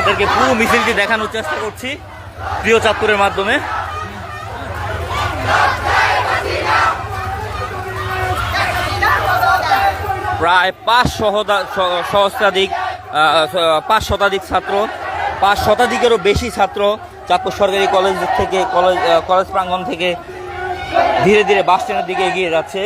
আপনাদেরকে পুরো মিছিলটি দেখানোর চেষ্টা করছি প্রিয় চাঁদপুরের মাধ্যমে। প্রায় 5 শতাধিক ছাত্র, 5 শতাধিকেরও বেশি ছাত্র চাঁদপুর সরকারি কলেজ থেকে কলেজ প্রাঙ্গণ থেকে ধীরে ধীরে বাস স্ট্যান্ডের দিকে এগিয়ে যাচ্ছে।